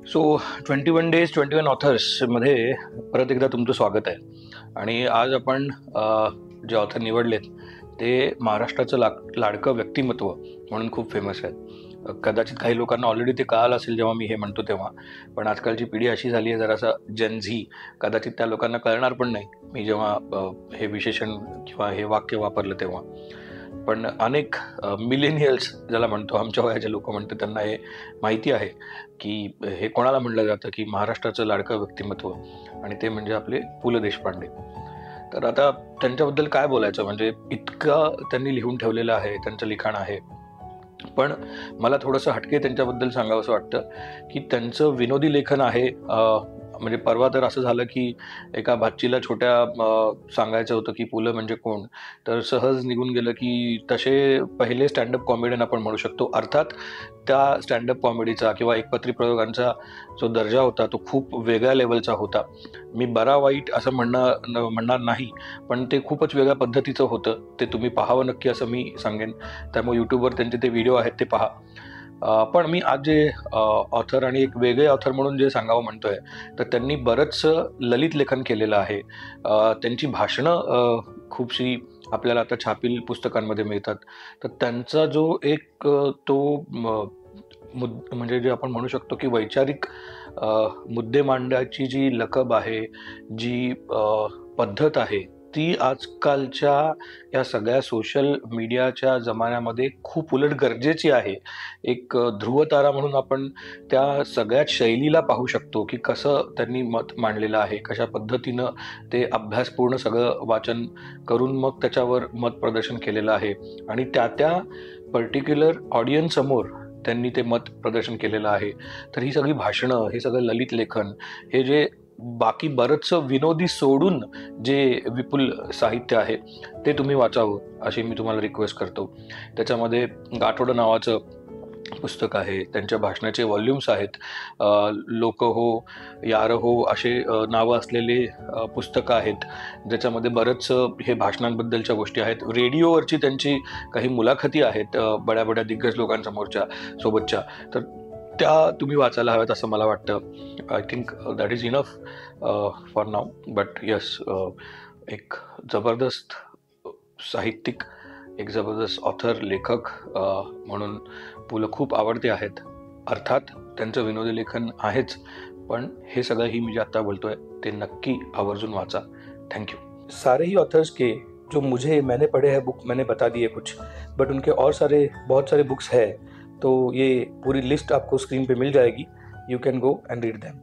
So 21 days 21 ऑथर्समध्ये परत एकदा तुमचं स्वागत आहे. आणि आज आपण जे ऑथर निवडलेत ते महाराष्ट्राचं लाडकं व्यक्तिमत्व म्हणून खूप फेमस आहेत. कदाचित काही लोकांना ऑलरेडी ते कळालं असेल जेव्हा मी हे म्हणतो तेव्हा, पण आजकालची पिढी अशी झाली आहे जरासा जेन झी, कदाचित त्या लोकांना कळणार पण नाही मी जेव्हा हे विशेषण किंवा हे वाक्य वापरलं तेव्हा. पण अनेक मिलेनियल्स ज्याला म्हणतो, आमच्या वयाचे लोक म्हणतात, त्यांना हे माहिती आहे की हे कोणाला म्हणलं जातं की महाराष्ट्राचं लाडकं व्यक्तिमत्व, आणि ते म्हणजे आपले पु ल देशपांडे. तर आता त्यांच्याबद्दल काय बोलायचं, म्हणजे इतकं त्यांनी लिहून ठेवलेलं आहे, त्यांचं लिखाण आहे. पण मला थोडंसं हटके त्यांच्याबद्दल सांगावंसं वाटतं की त्यांचं विनोदी लेखन आहे. म्हणजे परवा तर असं झालं की एका भाचीला छोट्या सांगायचं होतं की पु ल म्हणजे कोण, तर सहज निघून गेलं की तसे पहिले स्टँडअप कॉमेडियन आपण म्हणू शकतो. अर्थात त्या स्टँडअप कॉमेडीचा किंवा एकपात्री प्रयोगांचा जो दर्जा होता तो खूप वेगळ्या लेवलचा होता. मी बरा वाईट असं म्हणणार नाही, पण ते खूपच वेगळ्या पद्धतीचं होतं. ते तुम्ही पाहावं नक्की असं मी सांगेन. त्यामुळे यूट्यूबवर त्यांचे ते व्हिडिओ आहेत ते पहा. पण मी आज जे ऑथर आणि एक वेगळे ऑथर म्हणून जे सांगावं म्हणतोय, तर त्यांनी बरंचसं ललित लेखन केलेलं आहे. त्यांची भाषणं खूपशी आपल्याला आता छापील पुस्तकांमध्ये मिळतात. तर त्यांचा जो एक म्हणजे जे आपण म्हणू शकतो की वैचारिक मुद्दे मांडण्याची जी लकब आहे, जी पद्धत आहे, ती आजकालच्या या सगळ्या सोशल मीडियाच्या जमान्यामध्ये खूप उलट गरजेची आहे. एक ध्रुवतारा म्हणून आपण त्या सगळ्याच शैलीला पाहू शकतो की कसं त्यांनी मत मांडलेलं आहे, कशा पद्धतीनं ते अभ्यासपूर्ण सगळं वाचन करून मग त्याच्यावर मत प्रदर्शन केलेलं आहे, आणि त्या पर्टिक्युलर ऑडियन्ससमोर त्यांनी ते मत प्रदर्शन केलेलं आहे. तर ही सगळी भाषणं, हे सगळं ललित लेखन, हे जे बाकी बरंचसं विनोदी सोडून जे विपुल साहित्य आहे ते तुम्ही वाचावं अशी मी तुम्हाला रिक्वेस्ट करतो. त्याच्यामध्ये गाठोडं नावाचं पुस्तक आहे, त्यांच्या भाषणाचे व्हॉल्यूम्स आहेत. लोक हो, यार हो असे नावं असलेले पुस्तकं आहेत, ज्याच्यामध्ये बरंचसं हे भाषणांबद्दलच्या गोष्टी आहेत. रेडिओवरची त्यांची काही मुलाखती आहेत बड्या बड्या दिग्गज लोकांसमोरच्या सोबतच्या, तर त्या तुम्ही वाचायला हव्यात असं मला वाटतं. I think that is enough for now. But yes, एक जबरदस्त साहित्यिक, एक जबरदस्त ऑथर, लेखक म्हणून पु ल खूप आवडते आहेत. अर्थात त्यांचं विनोदी लेखन आहेच, पण हे सगळं ही मी जे आत्ता बोलतोय ते नक्की आवर्जून वाचा. Thank you. सारे ही ऑथर्स के जो मैंने पढ़े हैं बुक, मैंने बता दिए कुछ, बट उनके और बहुत सारे बुक्स है, तो ये पूरी लिस्ट आपको स्क्रीन पे मिल जाएगी. You can go and read them.